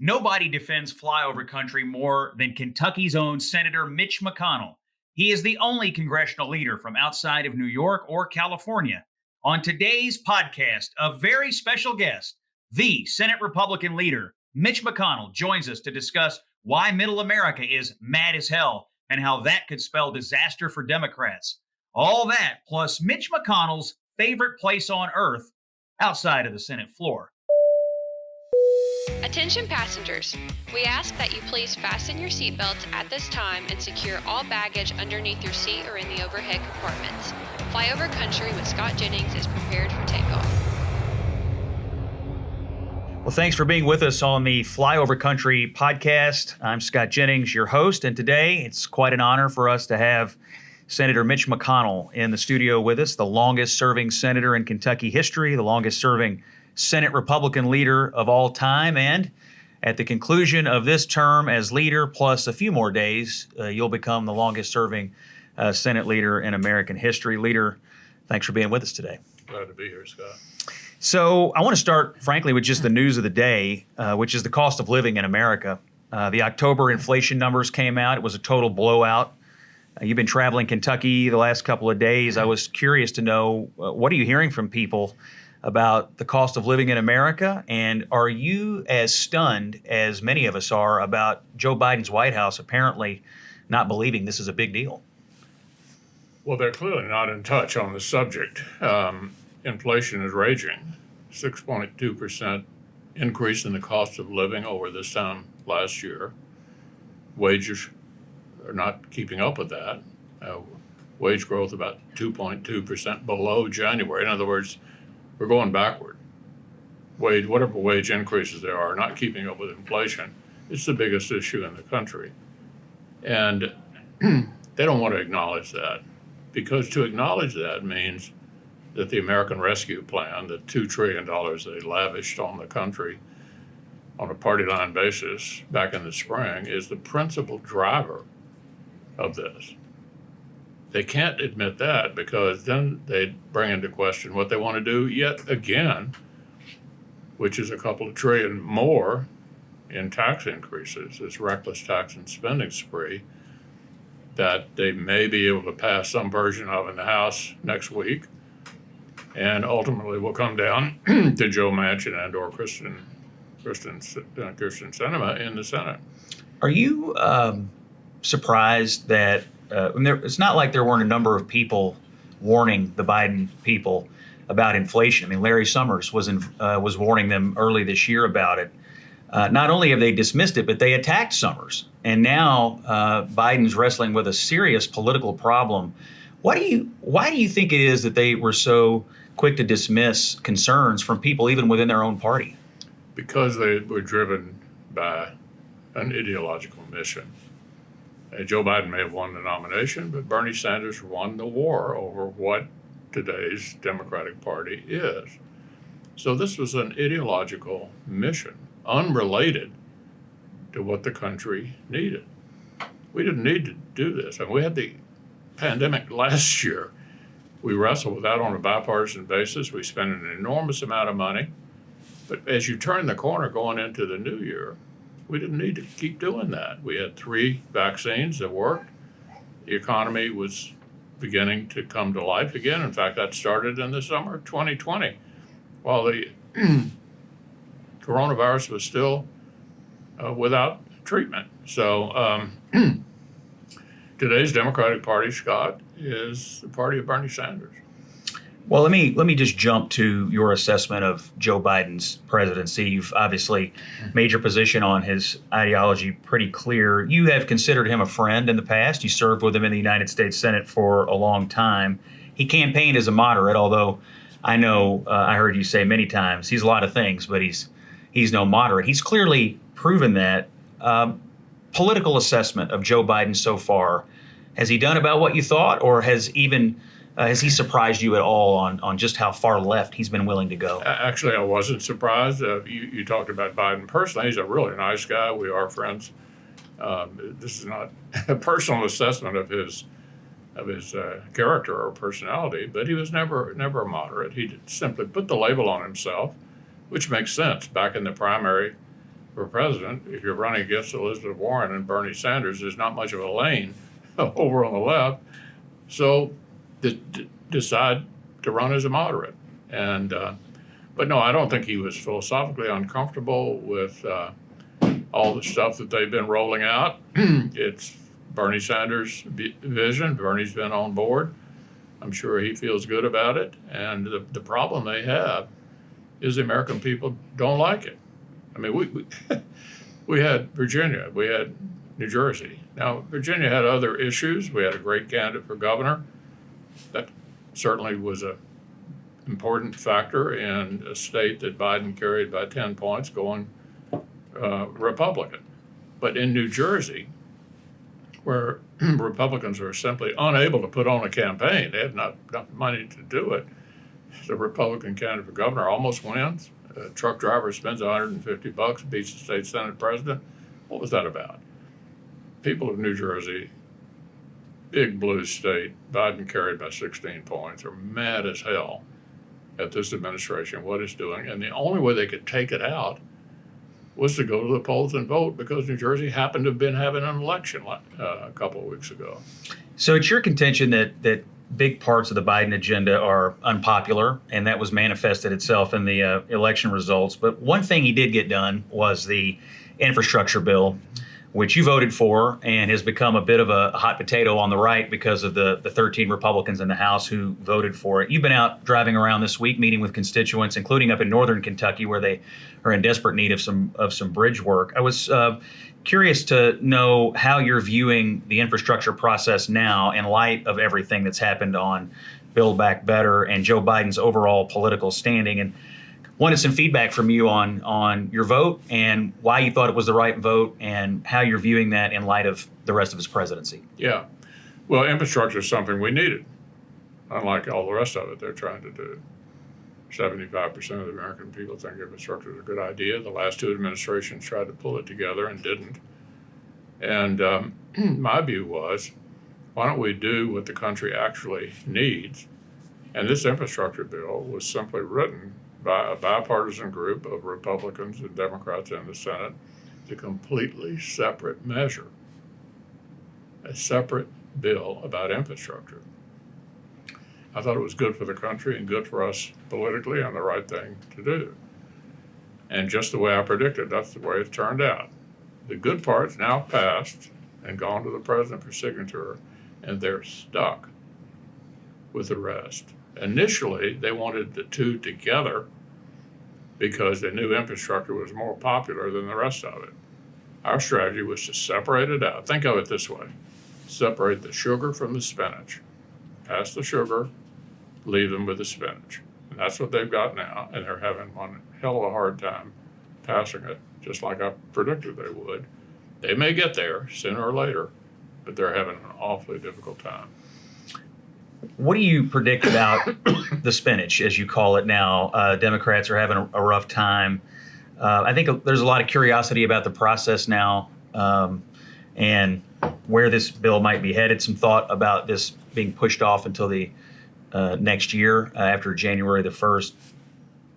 Nobody defends flyover country more than Kentucky's own Senator Mitch McConnell. He is the only congressional leader from outside of New York or California. On today's podcast, a very special guest, the Senate Republican leader, Mitch McConnell, joins us to discuss why middle America is mad as hell and how that could spell disaster for Democrats. All that, plus Mitch McConnell's favorite place on earth outside of the Senate floor. Attention passengers, we ask that you please fasten your seatbelts at this time and secure all baggage underneath your seat or in the overhead compartments. Flyover Country with Scott Jennings is prepared for takeoff. Well, thanks for being with us on the Flyover Country podcast. I'm Scott Jennings, your host, and today it's quite an honor for us to have Senator Mitch McConnell in the studio with us, the longest-serving senator in Kentucky history, the longest-serving Senate Republican leader of all time, and at the conclusion of this term as leader, plus a few more days, you'll become the longest-serving Senate leader in American history. Leader, thanks for being with us today. Glad to be here, Scott. So I want to start, frankly, with just the news of the day, which is the cost of living in America. The October inflation numbers came out. It was a total blowout. You've been traveling Kentucky the last couple of days. I was curious to know, what are you hearing from people about the cost of living in America? And are you as stunned as many of us are about Joe Biden's White House apparently not believing this is a big deal? Well, they're clearly not in touch on the subject. Inflation is raging. 6.2% increase in the cost of living over this time last year. Wages are not keeping up with that. Wage growth about 2.2% below January. In other words, we're going backward. Whatever wage increases there are not keeping up with inflation. It's the biggest issue in the country. And they don't want to acknowledge that, because to acknowledge that means that the American Rescue Plan, the $2 trillion they lavished on the country on a party line basis back in the spring, is the principal driver of this. They can't admit that, because then they bring into question what they want to do yet again, which is a couple of trillion more in tax increases, this reckless tax and spending spree that they may be able to pass some version of in the House next week, and ultimately will come down to Joe Manchin and or Kirsten Sinema in the Senate. Are you surprised that it's not like there weren't a number of people warning the Biden people about inflation? I mean, Larry Summers was warning them early this year about it. Not only have they dismissed it, but they attacked Summers. And now Biden's wrestling with a serious political problem. Why do you think it is that they were so quick to dismiss concerns from people even within their own party? Because they were driven by an ideological mission. Joe Biden may have won the nomination, but Bernie Sanders won the war over what today's Democratic Party is. So this was an ideological mission, unrelated to what the country needed. We didn't need to do this. And we had the pandemic last year. We wrestled with that on a bipartisan basis. We spent an enormous amount of money. But as you turn the corner going into the new year, we didn't need to keep doing that. We had 3 vaccines that worked. The economy was beginning to come to life again. In fact, that started in the summer of 2020, while the coronavirus was still without treatment. So today's Democratic Party, Scott, is the party of Bernie Sanders. Well, let me just jump to your assessment of Joe Biden's presidency. You've obviously made your position on his ideology pretty clear. You have considered him a friend in the past. You served with him in the United States Senate for a long time. He campaigned as a moderate, although I know I heard you say many times he's a lot of things, but he's no moderate. He's clearly proven that. Political assessment of Joe Biden so far, has he done about what you thought, or has he surprised you at all on just how far left he's been willing to go? Actually, I wasn't surprised. You talked about Biden personally. He's a really nice guy. We are friends. This is not a personal assessment of his character or personality, but he was never a moderate. He simply put the label on himself, which makes sense. Back in the primary for president, if you're running against Elizabeth Warren and Bernie Sanders, there's not much of a lane over on the left. So decide to run as a moderate. And but no, I don't think he was philosophically uncomfortable with all the stuff that they've been rolling out. It's Bernie Sanders' vision. Bernie's been on board. I'm sure he feels good about it. And the problem they have is the American people don't like it. I mean, we had Virginia, we had New Jersey. Now, Virginia had other issues. We had a great candidate for governor. That certainly was an important factor in a state that Biden carried by 10 points going Republican. But in New Jersey, where Republicans are simply unable to put on a campaign, they have not enough money to do it, the Republican candidate for governor almost wins. A truck driver spends $150, beats the state Senate president. What was that about? People of New Jersey, big blue state, Biden carried by 16 points, are mad as hell at this administration, what it's doing. And the only way they could take it out was to go to the polls and vote, because New Jersey happened to have been having an election a couple of weeks ago. So it's your contention that big parts of the Biden agenda are unpopular, and that was manifested itself in the election results. But one thing he did get done was the infrastructure bill, which you voted for and has become a bit of a hot potato on the right because of the 13 Republicans in the House who voted for it. You've been out driving around this week meeting with constituents, including up in northern Kentucky, where they are in desperate need of some bridge work. I was curious to know how you're viewing the infrastructure process now in light of everything that's happened on Build Back Better and Joe Biden's overall political standing, and wanted some feedback from you on your vote and why you thought it was the right vote and how you're viewing that in light of the rest of his presidency. Yeah. Well, infrastructure is something we needed, unlike all the rest of it they're trying to do. 75% of the American people think infrastructure is a good idea. The last two administrations tried to pull it together and didn't. And my view was, why don't we do what the country actually needs? And this infrastructure bill was simply written by a bipartisan group of Republicans and Democrats in the Senate. It's a completely separate measure, a separate bill about infrastructure. I thought it was good for the country and good for us politically and the right thing to do. And just the way I predicted, that's the way it turned out. The good part's now passed and gone to the president for signature, and they're stuck with the rest. Initially, they wanted the two together because they knew infrastructure was more popular than the rest of it. Our strategy was to separate it out. Think of it this way. Separate the sugar from the spinach. Pass the sugar, leave them with the spinach. And that's what they've got now, and they're having one hell of a hard time passing it, just like I predicted they would. They may get there sooner or later, but they're having an awfully difficult time. What do you predict about the spinach, as you call it now? Democrats are having a rough time. I think there's a lot of curiosity about the process now and where this bill might be headed. Some thought about this being pushed off until the next year, after January the 1st.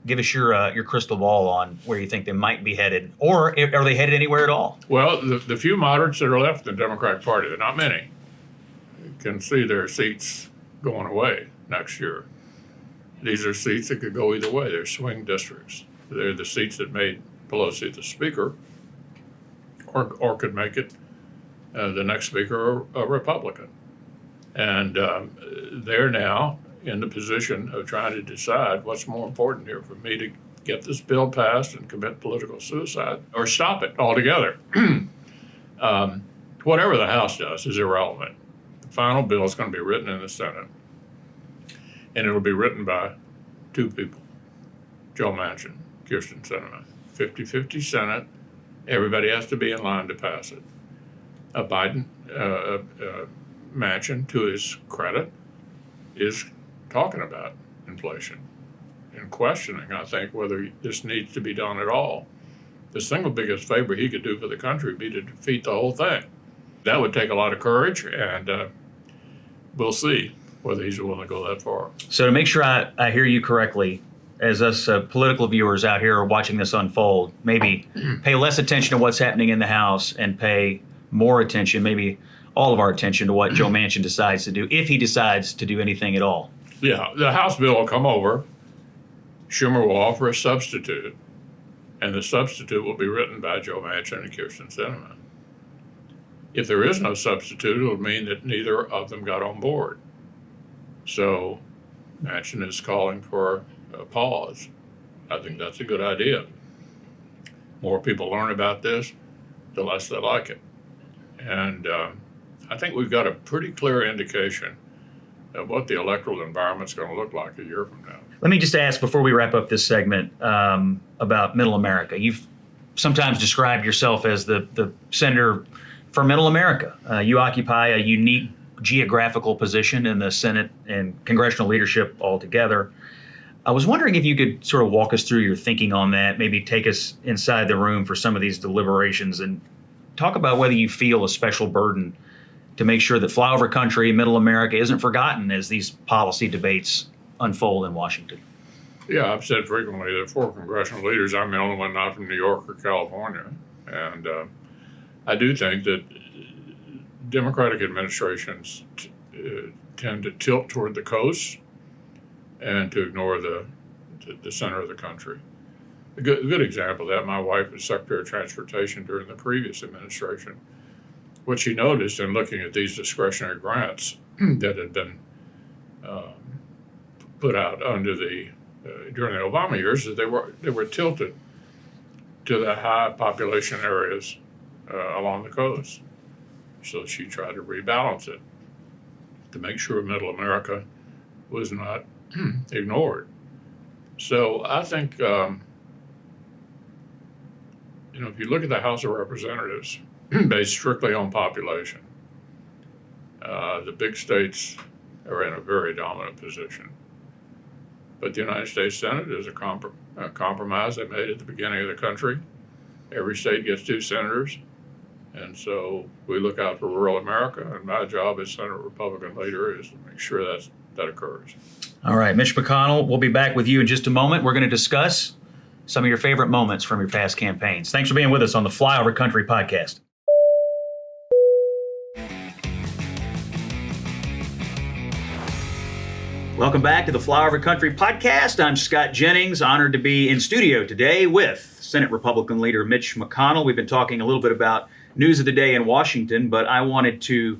Give us your crystal ball on where you think they might be headed, or are they headed anywhere at all? Well, the few moderates that are left in the Democratic Party, they're not many, can see their seats going away next year. These are seats that could go either way. They're swing districts. They're the seats that made Pelosi the speaker, or could make it the next speaker a Republican. And they're now in the position of trying to decide what's more important here, for me to get this bill passed and commit political suicide, or stop it altogether. Whatever the House does is irrelevant. The final bill is going to be written in the Senate, and it'll be written by two people, Joe Manchin, Kirsten Sinema. 50-50 Senate. Everybody has to be in line to pass it. Biden, Manchin, to his credit, is talking about inflation and questioning, I think, whether this needs to be done at all. The single biggest favor he could do for the country would be to defeat the whole thing. That would take a lot of courage, and we'll see whether he's willing to go that far. So to make sure I hear you correctly, as us political viewers out here are watching this unfold, maybe pay less attention to what's happening in the House and pay more attention, maybe all of our attention, to what Joe Manchin decides to do, if he decides to do anything at all? Yeah, the House bill will come over. Schumer will offer a substitute, and the substitute will be written by Joe Manchin and Kirsten Sinema. If there is no substitute, it'll mean that neither of them got on board. So Manchin is calling for a pause. I think that's a good idea. More people learn about this, the less they like it. And I think we've got a pretty clear indication of what the electoral environment's going to look like a year from now. Let me just ask, before we wrap up this segment, about Middle America. You've sometimes described yourself as the senator for Middle America. You occupy a unique geographical position in the Senate and congressional leadership altogether. I was wondering if you could sort of walk us through your thinking on that, maybe take us inside the room for some of these deliberations and talk about whether you feel a special burden to make sure that Flyover Country, Middle America, isn't forgotten as these policy debates unfold in Washington. Yeah, I've said frequently that for congressional leaders, I'm the only one not from New York or California. And I do think that Democratic administrations tend to tilt toward the coast and to ignore the center of the country. A good example of that, my wife was Secretary of Transportation during the previous administration. What she noticed in looking at these discretionary grants that had been put out under during the Obama years is they were tilted to the high population areas along the coast. So she tried to rebalance it to make sure Middle America was not ignored. So I think, if you look at the House of Representatives based strictly on population, the big states are in a very dominant position. But the United States Senate is a compromise they made at the beginning of the country. Every state gets 2 senators. And so we look out for rural America, and my job as Senate Republican leader is to make sure that occurs. All right, Mitch McConnell, we'll be back with you in just a moment. We're going to discuss some of your favorite moments from your past campaigns. Thanks for being with us on the Flyover Country podcast. Welcome back to the Flyover Country podcast. I'm Scott Jennings, honored to be in studio today with Senate Republican leader Mitch McConnell. We've been talking a little bit about news of the day in Washington, but I wanted to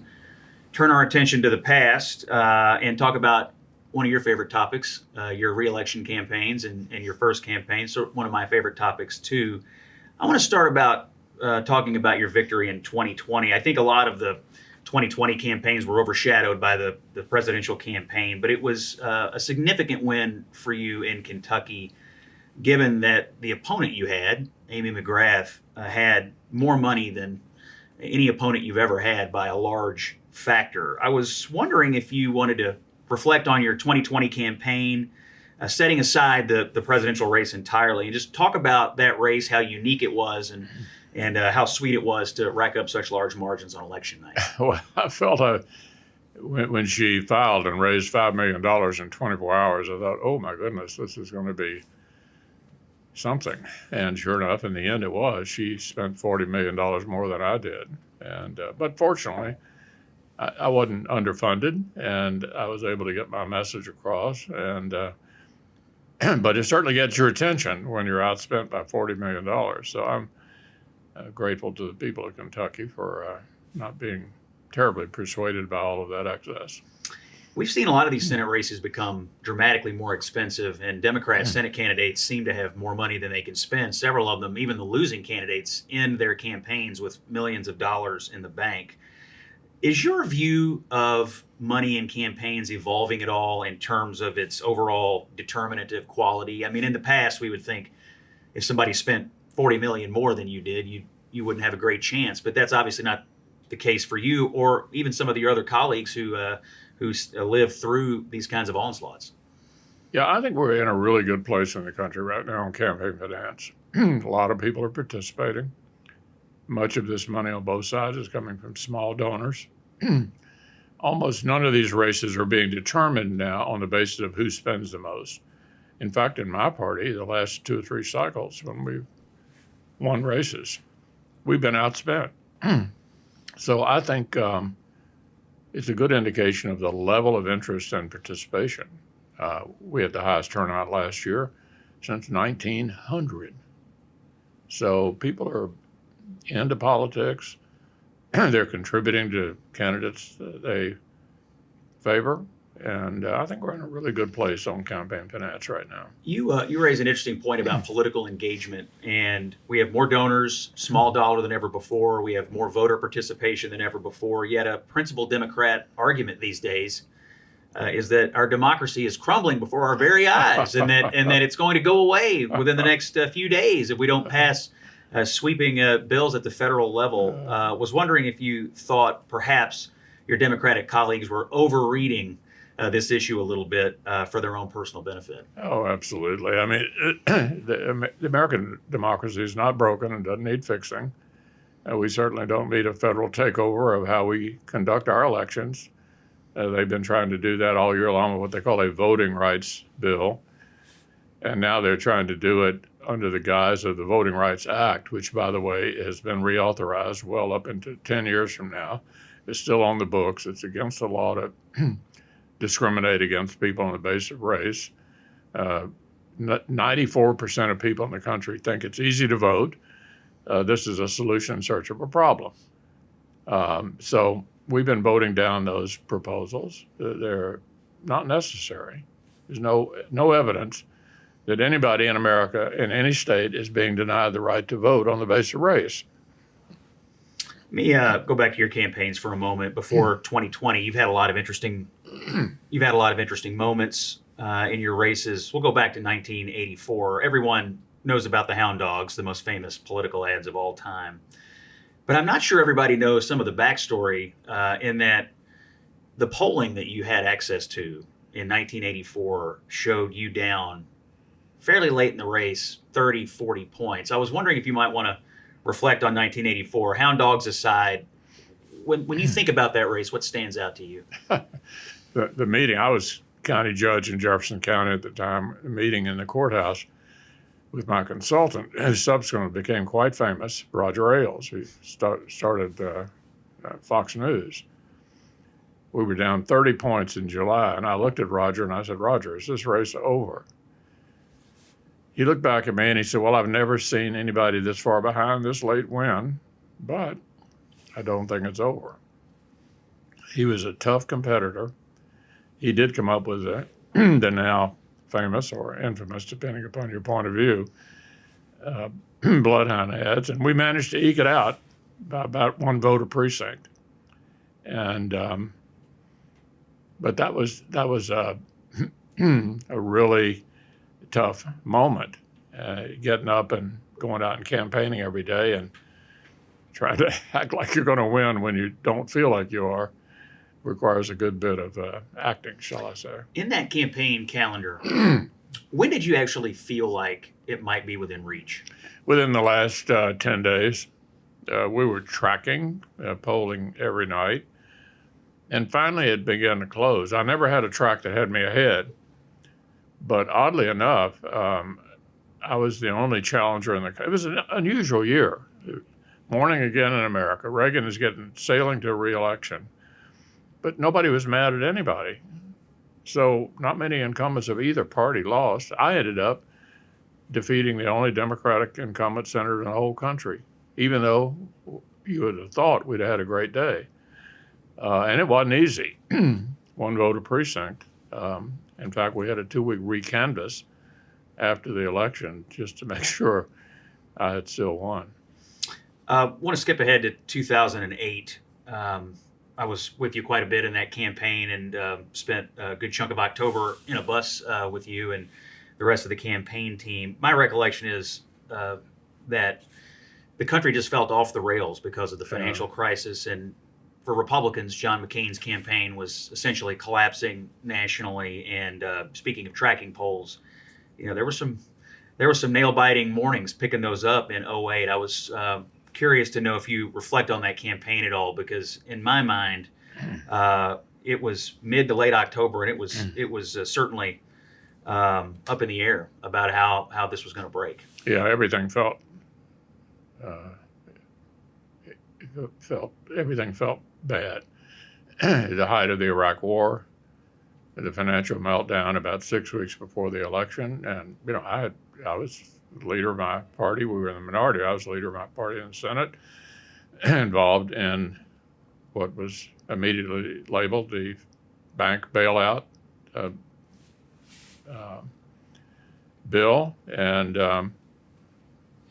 turn our attention to the past and talk about one of your favorite topics, your re-election campaigns and your first campaign. So one of my favorite topics too. I want to start about talking about your victory in 2020. I think a lot of the 2020 campaigns were overshadowed by the presidential campaign, but it was a significant win for you in Kentucky, given that the opponent you had, Amy McGrath, had more money than any opponent you've ever had by a large factor. I was wondering if you wanted to reflect on your 2020 campaign, setting aside the presidential race entirely, and just talk about that race, how unique it was, and how sweet it was to rack up such large margins on election night. Well, I felt when she filed and raised $5 million in 24 hours, I thought, oh my goodness, this is going to be something. And sure enough, in the end it was. She spent $40 million more than I did. And but fortunately, I wasn't underfunded, and I was able to get my message across. And but it certainly gets your attention when you're outspent by $40 million. So I'm grateful to the people of Kentucky for not being terribly persuaded by all of that excess. We've seen a lot of these Senate races become dramatically more expensive, and Democrat Senate candidates seem to have more money than they can spend. Several of them, even the losing candidates, end their campaigns with millions of dollars in the bank. Is your view of money in campaigns evolving at all in terms of its overall determinative quality? I mean, in the past, we would think if somebody spent $40 million more than you did, you wouldn't have a great chance. But that's obviously not the case for you, or even some of your other colleagues who live through these kinds of onslaughts. Yeah, I think we're in a really good place in the country right now on campaign finance. A lot of people are participating. Much of this money on both sides is coming from small donors. Almost none of these races are being determined now on the basis of who spends the most. In fact, in my party, the last 2 or 3 cycles when we've won races, we've been outspent. So I think it's a good indication of the level of interest and participation. We had the highest turnout last year since 1900. So people are into politics. They're contributing to candidates that they favor. And I think we're in a really good place on campaign finance right now. You raise an interesting point about political engagement, and we have more donors, small dollar than ever before. We have more voter participation than ever before. Yet a principal Democrat argument these days is that our democracy is crumbling before our very eyes, and that it's going to go away within the next few days if we don't pass sweeping bills at the federal level. Was wondering if you thought perhaps your Democratic colleagues were overreading this issue a little bit for their own personal benefit. Oh, absolutely. I mean, the American democracy is not broken and doesn't need fixing. We certainly don't need a federal takeover of how we conduct our elections. They've been trying to do that all year long with what they call a voting rights bill. And now they're trying to do it under the guise of the Voting Rights Act, which, by the way, has been reauthorized well up into 10 years from now. It's still on the books. It's against the law to discriminate against people on the basis of race. 94% of people in the country think it's easy to vote. This is a solution in search of a problem. So we've been voting down those proposals. They're not necessary. There's no evidence that anybody in America in any state is being denied the right to vote on the basis of race. Let me go back to your campaigns for a moment. Before 2020, you've had a lot of interesting moments in your races. We'll go back to 1984. Everyone knows about the Hound Dogs, the most famous political ads of all time. But I'm not sure everybody knows some of the backstory in that the polling that you had access to in 1984 showed you down fairly late in the race, 30, 40 points. I was wondering if you might want to reflect on 1984, Hound Dogs aside. When you think about that race, what stands out to you? The meeting, I was county judge in Jefferson County at the time, a meeting in the courthouse with my consultant, who subsequently became quite famous, Roger Ailes, who started Fox News. We were down 30 points in July, and I looked at Roger and I said, "Roger, is this race over?" He looked back at me and he said, "Well, I've never seen anybody this far behind this late win, but I don't think it's over." He was a tough competitor. He did come up with the now famous or infamous, depending upon your point of view, bloodhound ads, and we managed to eke it out by about 1 vote a precinct. And but that was a really tough moment, getting up and going out and campaigning every day and trying to act like you're going to win when you don't feel like you are. Requires a good bit of acting, shall I say. In that campaign calendar, when did you actually feel like it might be within reach? Within the last 10 days. We were tracking, polling every night, and finally it began to close. I never had a track that had me ahead, but oddly enough, I was the only challenger in the. It was an unusual year. Morning again in America. Reagan is sailing to re-election. But nobody was mad at anybody. So not many incumbents of either party lost. I ended up defeating the only Democratic incumbent senator in the whole country, even though you would have thought we'd have had a great day. And it wasn't easy. 1 vote a precinct. In fact, we had a 2-week recanvass after the election just to make sure I had still won. I want to skip ahead to 2008. I was with you quite a bit in that campaign and spent a good chunk of October in a bus with you and the rest of the campaign team. My recollection is that the country just felt off the rails because of the financial crisis. And for Republicans, John McCain's campaign was essentially collapsing nationally. And speaking of tracking polls, there were some nail-biting mornings picking those up in 2008. I was curious to know if you reflect on that campaign at all, because in my mind, it was mid to late October, and it was certainly up in the air about how this was going to break. Yeah, everything felt bad. The height of the Iraq War, the financial meltdown about 6 weeks before the election, and I was the leader of my party. We were in the minority. I was the leader of my party in the Senate, involved in what was immediately labeled the bank bailout bill, and I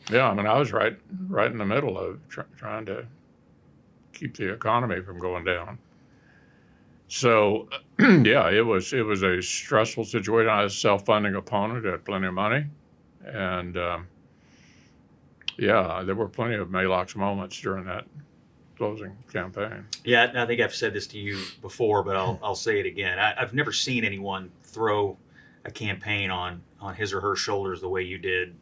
was right in the middle of trying to keep the economy from going down. So, it was a stressful situation. I was a self-funding opponent, had plenty of money, and there were plenty of Maalox moments during that closing campaign. Yeah, I think I've said this to you before, but I'll say it again. I've never seen anyone throw a campaign on his or her shoulders the way you did,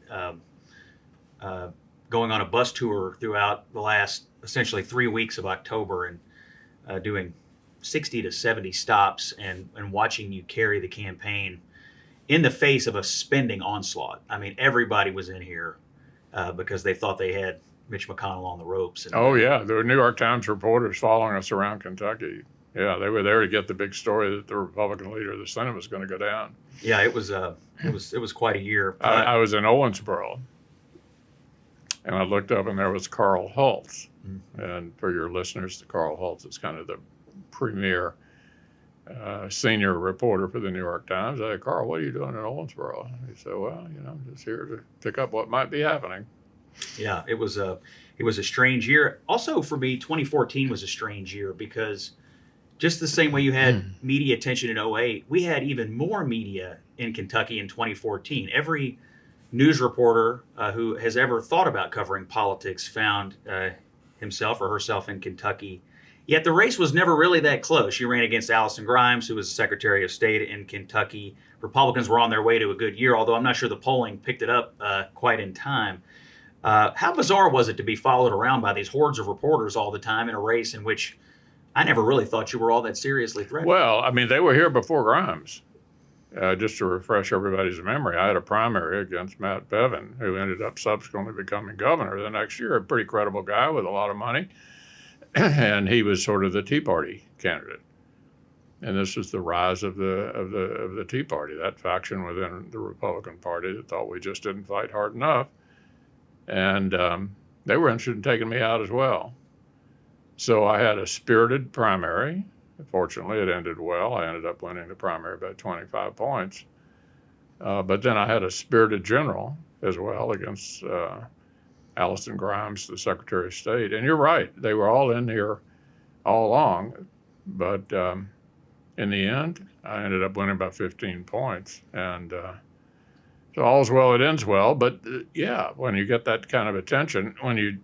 going on a bus tour throughout the last essentially 3 weeks of October and doing 60 to 70 stops and watching you carry the campaign in the face of a spending onslaught. I mean, everybody was in here because they thought they had Mitch McConnell on the ropes. And, there were New York Times reporters following us around Kentucky. Yeah, they were there to get the big story that the Republican leader of the Senate was going to go down. Yeah, it was quite a year. I was in Owensboro, and I looked up, and there was Carl Hulse. Mm-hmm. And for your listeners, Carl Hulse is kind of the premier senior reporter for the New York Times. I said, Carl, what are you doing in Owensboro? He said, well, just here to pick up what might be happening. Yeah, it was a strange year. Also, for me, 2014 was a strange year because just the same way you had media attention in 2008, we had even more media in Kentucky in 2014. Every news reporter who has ever thought about covering politics found himself or herself in Kentucky. Yet the race was never really that close. She ran against Allison Grimes, who was Secretary of State in Kentucky. Republicans were on their way to a good year, although I'm not sure the polling picked it up quite in time. How bizarre was it to be followed around by these hordes of reporters all the time in a race in which I never really thought you were all that seriously threatened? Well, I mean, they were here before Grimes. Just to refresh everybody's memory, I had a primary against Matt Bevin, who ended up subsequently becoming governor the next year, a pretty credible guy with a lot of money. And he was sort of the Tea Party candidate. And this was the rise of the Tea Party, that faction within the Republican Party that thought we just didn't fight hard enough. And they were interested in taking me out as well. So I had a spirited primary. Fortunately, it ended well. I ended up winning the primary by 25 points. But then I had a spirited general as well against Allison Grimes, the Secretary of State. And you're right, they were all in here all along. But in the end, I ended up winning by 15 points. And so all's well, it ends well. But when you get that kind of attention, when you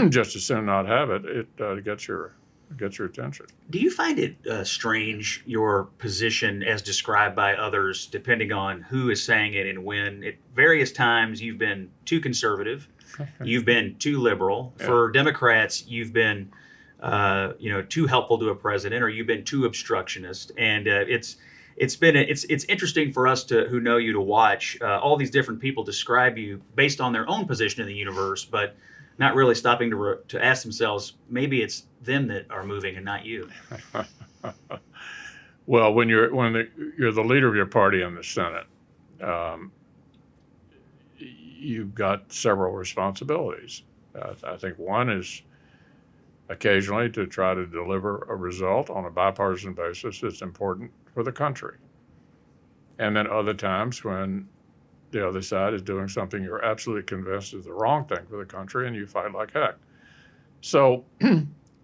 just as soon not have it, it gets your attention. Do you find it strange, your position as described by others, depending on who is saying it and when? At various times, you've been too conservative. You've been too liberal. Yeah. For Democrats, you've been, too helpful to a president, or you've been too obstructionist. And it's interesting for us who know you to watch all these different people describe you based on their own position in the universe, but not really stopping to ask themselves, maybe it's them that are moving and not you. Well, when you're the leader of your party in the Senate, you've got several responsibilities. I think one is occasionally to try to deliver a result on a bipartisan basis that's important for the country. And then other times when the other side is doing something you're absolutely convinced is the wrong thing for the country, and you fight like heck. So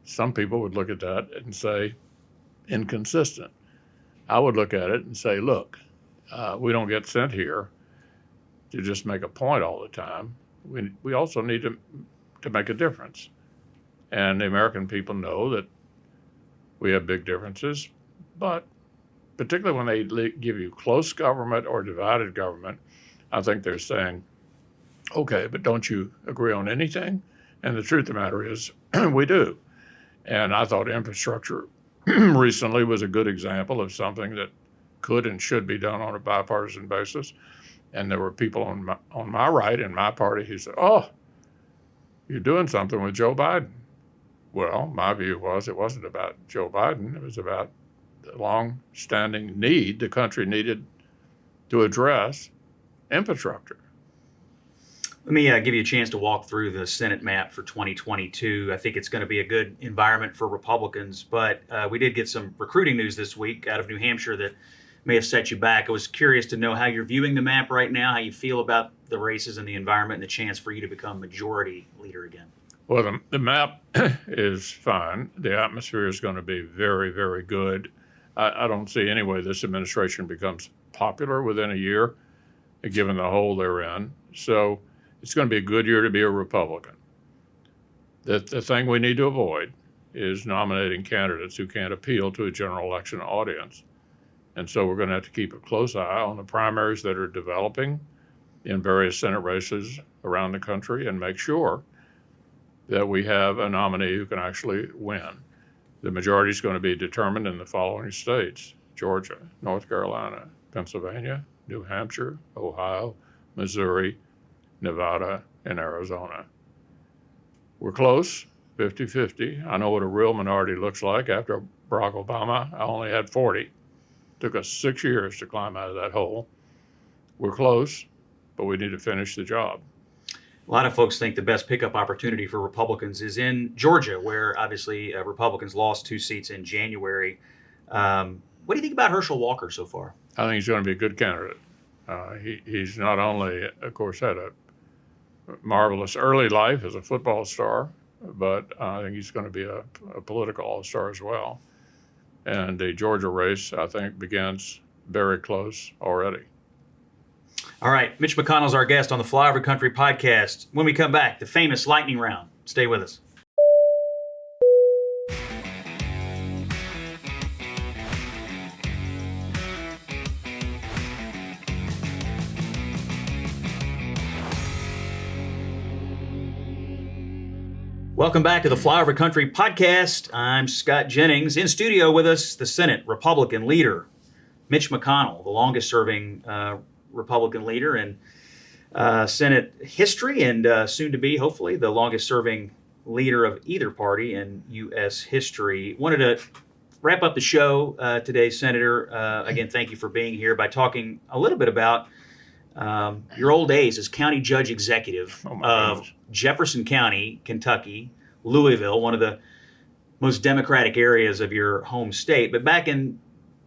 some people would look at that and say, inconsistent. I would look at it and say, look, we don't get sent here to just make a point all the time. We also need to make a difference. And the American people know that we have big differences, but particularly when they give you close government or divided government, I think they're saying, okay, but don't you agree on anything? And the truth of the matter is, we do. And I thought infrastructure recently was a good example of something that could and should be done on a bipartisan basis. And there were people on my right in my party who said, "Oh, you're doing something with Joe Biden." Well, my view was it wasn't about Joe Biden. It was about the long-standing need the country needed to address infrastructure. Let me give you a chance to walk through the Senate map for 2022. I think it's going to be a good environment for Republicans, but we did get some recruiting news this week out of New Hampshire that may have set you back. I was curious to know how you're viewing the map right now, how you feel about the races and the environment and the chance for you to become majority leader again. Well, the map is fine. The atmosphere is going to be very, very good. I don't see any way this administration becomes popular within a year, given the hole they're in. So it's going to be a good year to be a Republican. The thing we need to avoid is nominating candidates who can't appeal to a general election audience. And so we're going to have to keep a close eye on the primaries that are developing in various Senate races around the country and make sure that we have a nominee who can actually win. The majority is going to be determined in the following states: Georgia, North Carolina, Pennsylvania, New Hampshire, Ohio, Missouri, Nevada, and Arizona. We're close, 50-50. I know what a real minority looks like. After Barack Obama, I only had 40. Took us 6 years to climb out of that hole. We're close, but we need to finish the job. A lot of folks think the best pickup opportunity for Republicans is in Georgia, where obviously Republicans lost 2 seats in January. What do you think about Herschel Walker so far? I think he's going to be a good candidate. He's not only, of course, had a marvelous early life as a football star, but I think he's going to be a political all-star as well. And the Georgia race, I think, begins very close already. All right, Mitch McConnell's our guest on the Flyover Country podcast. When we come back, the famous lightning round. Stay with us. Welcome back to the Flyover Country podcast. I'm Scott Jennings. In studio with us, the Senate Republican leader, Mitch McConnell, the longest-serving Republican leader in Senate history and soon to be, hopefully, the longest-serving leader of either party in U.S. history. Wanted to wrap up the show today, Senator. Again, thank you for being here by talking a little bit about your old days as county judge executive of Jefferson County, Kentucky, Louisville, one of the most democratic areas of your home state. But back in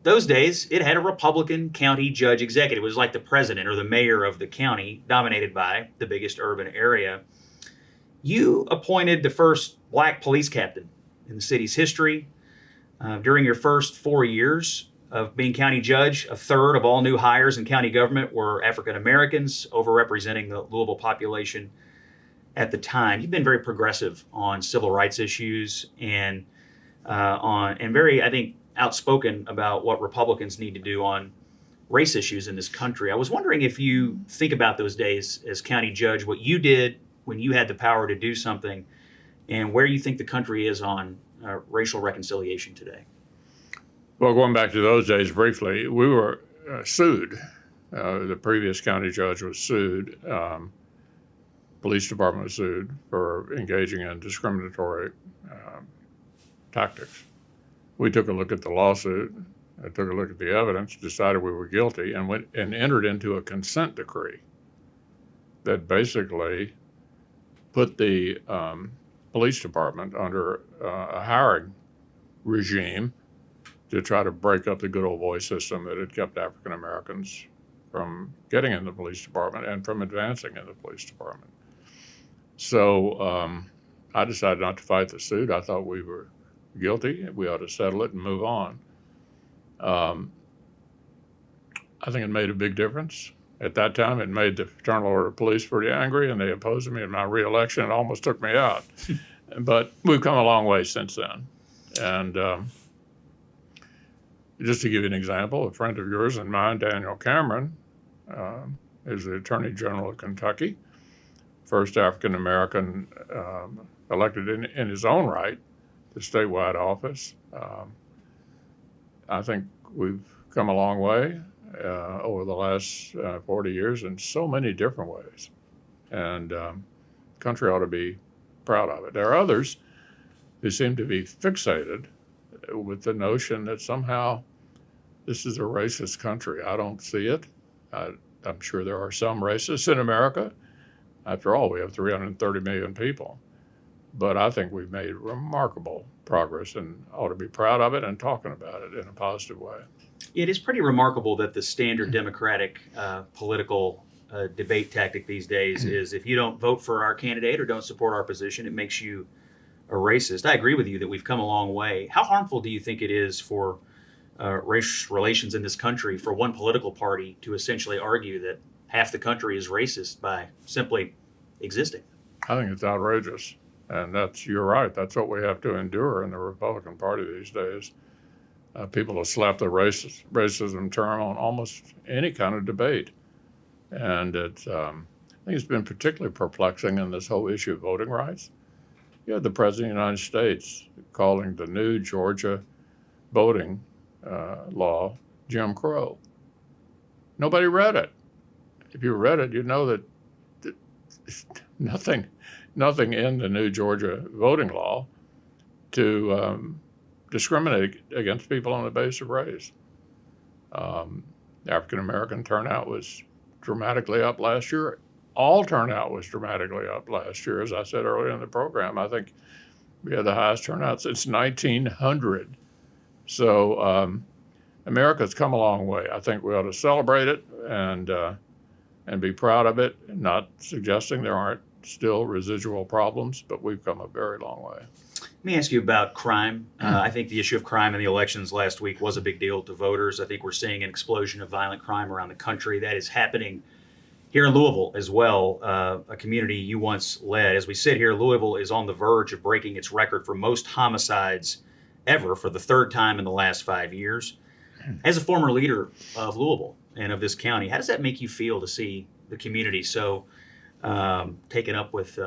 those days, it had a Republican county judge executive. It was like the president or the mayor of the county, dominated by the biggest urban area. You appointed the first black police captain in the city's history. During your first 4 years of being county judge, a third of all new hires in county government were African Americans, overrepresenting the Louisville population at the time. You've been very progressive on civil rights issues and very, I think, outspoken about what Republicans need to do on race issues in this country. I was wondering if you think about those days as county judge, what you did when you had the power to do something, and where you think the country is on racial reconciliation today. Well, going back to those days briefly, we were sued. The previous county judge was sued. Police department was sued for engaging in discriminatory tactics. We took a look at the lawsuit, took a look at the evidence, decided we were guilty, and went and entered into a consent decree that basically put the police department under a hiring regime to try to break up the good old boy system that had kept African Americans from getting in the police department and from advancing in the police department. So I decided not to fight the suit. I thought we were guilty. We ought to settle it and move on. I think it made a big difference. At that time, it made the Fraternal Order of Police pretty angry, and they opposed me in my reelection. It almost took me out. But we've come a long way since then. And just to give you an example, a friend of yours and mine, Daniel Cameron, is the Attorney General of Kentucky, first African-American elected in his own right to statewide office. I think we've come a long way over the last 40 years in so many different ways. And the country ought to be proud of it. There are others who seem to be fixated with the notion that somehow this is a racist country. I don't see it. I'm sure there are some racists in America. After all, we have 330 million people. But I think we've made remarkable progress and ought to be proud of it and talking about it in a positive way. It is pretty remarkable that the standard Democratic political debate tactic these days is if you don't vote for our candidate or don't support our position, it makes you a racist. I agree with you that we've come a long way. How harmful do you think it is for race relations in this country for one political party to essentially argue that half the country is racist by simply existing? I think it's outrageous. And you're right, that's what we have to endure in the Republican Party these days. People have slapped the racism term on almost any kind of debate. And I think it's been particularly perplexing in this whole issue of voting rights. You had the President of the United States calling the new Georgia voting law Jim Crow. Nobody read it. If you read it, you'd know that nothing in the new Georgia voting law to discriminate against people on the basis of race. African-American turnout was dramatically up last year. All turnout was dramatically up last year. As I said earlier in the program, I think we had the highest turnout since 1900. So America's come a long way. I think we ought to celebrate it and be proud of it, not suggesting there aren't still residual problems, but we've come a very long way. Let me ask you about crime. I think the issue of crime in the elections last week was a big deal to voters. I think we're seeing an explosion of violent crime around the country. That is happening here in Louisville as well, a community you once led. As we sit here, Louisville is on the verge of breaking its record for most homicides ever for the third time in the last 5 years. As a former leader of Louisville and of this county, how does that make you feel to see the community so taken up with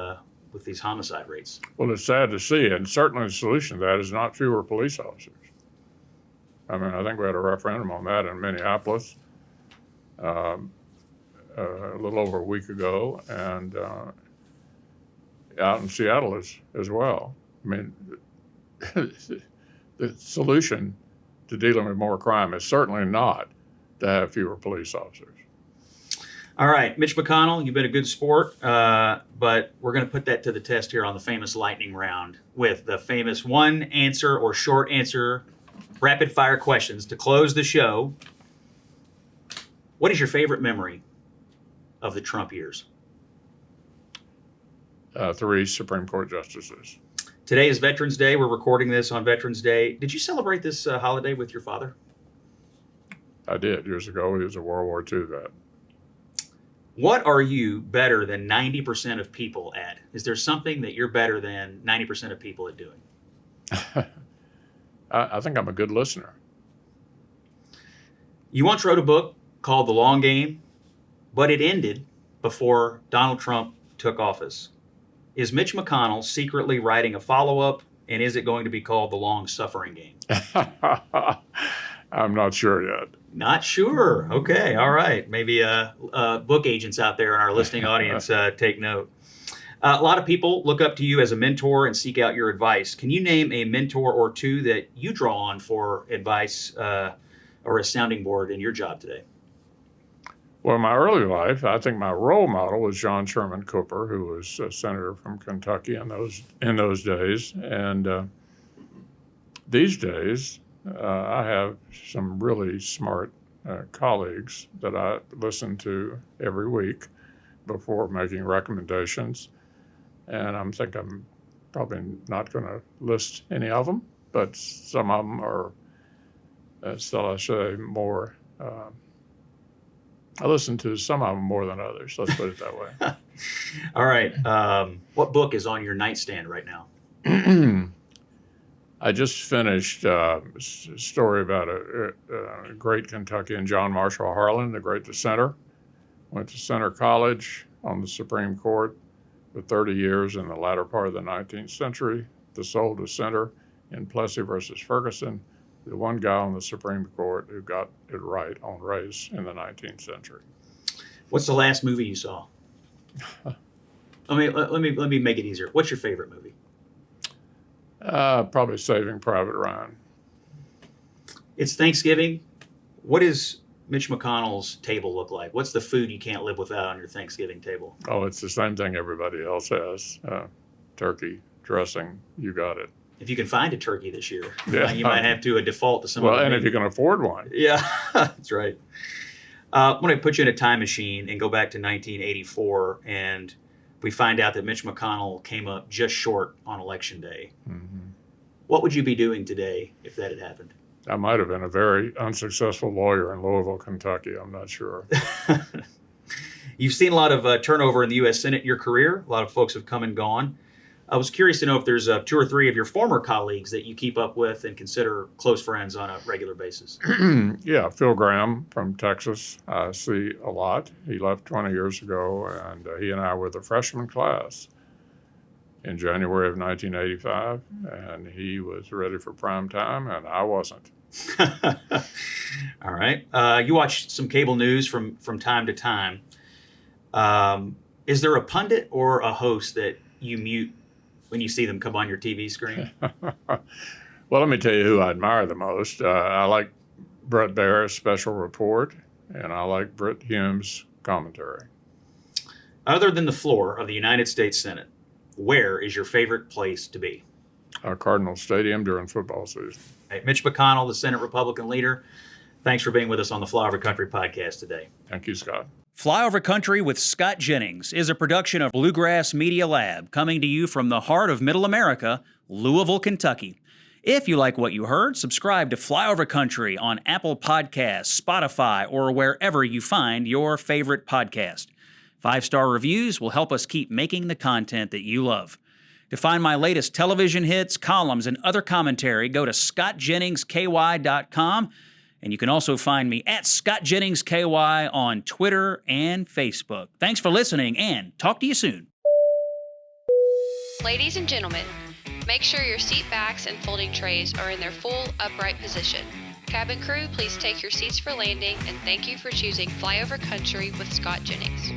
these homicide rates? Well, it's sad to see, and certainly the solution to that is not fewer police officers. I mean, I think we had a referendum on that in Minneapolis a little over a week ago, and out in Seattle as well. I mean, the solution to dealing with more crime is certainly not to have fewer police officers. All right, Mitch McConnell, you've been a good sport, but we're going to put that to the test here on the famous lightning round with the famous one answer or short answer rapid fire questions to close the show. What is your favorite memory of the Trump years? 3 Supreme Court justices. Today is Veterans Day. We're recording this on Veterans Day. Did you celebrate this holiday with your father? I did years ago. He was a World War II vet. What are you better than 90% of people at? Is there something that you're better than 90% of people at doing? I think I'm a good listener. You once wrote a book called The Long Game, but it ended before Donald Trump took office. Is Mitch McConnell secretly writing a follow-up, and is it going to be called The Long Suffering Game? I'm not sure yet. Not sure. Okay. All right. Maybe book agents out there in our listening audience take note. A lot of people look up to you as a mentor and seek out your advice. Can you name a mentor or two that you draw on for advice or a sounding board in your job today? Well, in my early life, I think my role model was John Sherman Cooper, who was a senator from Kentucky in those days. And these days, I have some really smart colleagues that I listen to every week before making recommendations. And I'm probably not going to list any of them, but some of them are, shall I say, more. I listen to some of them more than others. Let's put it that way. All right. What book is on your nightstand right now? I just finished a story about a great Kentuckian, John Marshall Harlan, the great dissenter. Went to Centre College on the Supreme Court for 30 years in the latter part of the 19th century. The sole dissenter in Plessy versus Ferguson. the one guy on the Supreme Court who got it right on race in the 19th century. What's the last movie you saw? Let me make it easier. What's your favorite movie? Probably Saving Private Ryan. It's Thanksgiving. What does Mitch McConnell's table look like? What's the food you can't live without on your Thanksgiving table? Oh, it's the same thing everybody else has. Turkey, dressing, you got it. If you can find a turkey this year, Yeah. you might have to default to some Well, other and if menu. you can afford one. Yeah, that's right. I'm going to put you in a time machine and go back to 1984, and we find out that Mitch McConnell came up just short on Election Day. Mm-hmm. What would you be doing today if that had happened? I might have been a very unsuccessful lawyer in Louisville, Kentucky. I'm not sure. You've seen a lot of turnover in the U.S. Senate in your career. A lot of folks have come and gone. I was curious to know if there's 2 or 3 of your former colleagues that you keep up with and consider close friends on a regular basis. Yeah, Phil Graham from Texas, I see a lot. He left 20 years ago, and he and I were the freshman class in January of 1985, and he was ready for prime time, and I wasn't. All right. You watch some cable news from time to time. Is there a pundit or a host that you mute when you see them come on your TV screen? Well, let me tell you who I admire the most. I like Brett Baer's special report, and I like Britt Hume's commentary. Other than the floor of the United States Senate, where is your favorite place to be? Cardinal Stadium during football season. Hey, Mitch McConnell, the Senate Republican leader, thanks for being with us on the Flyover Country podcast today. Thank you, Scott. Flyover Country with Scott Jennings is a production of Bluegrass Media Lab, coming to you from the heart of Middle America, Louisville, Kentucky. If you like what you heard, subscribe to Flyover Country on Apple Podcasts, Spotify, or wherever you find your favorite podcast. 5-star reviews will help us keep making the content that you love. To find my latest television hits, columns, and other commentary, go to scottjenningsky.com. And you can also find me at Scott Jennings KY on Twitter and Facebook. Thanks for listening, and talk to you soon. Ladies and gentlemen, make sure your seat backs and folding trays are in their full upright position. Cabin crew, please take your seats for landing, and thank you for choosing Flyover Country with Scott Jennings.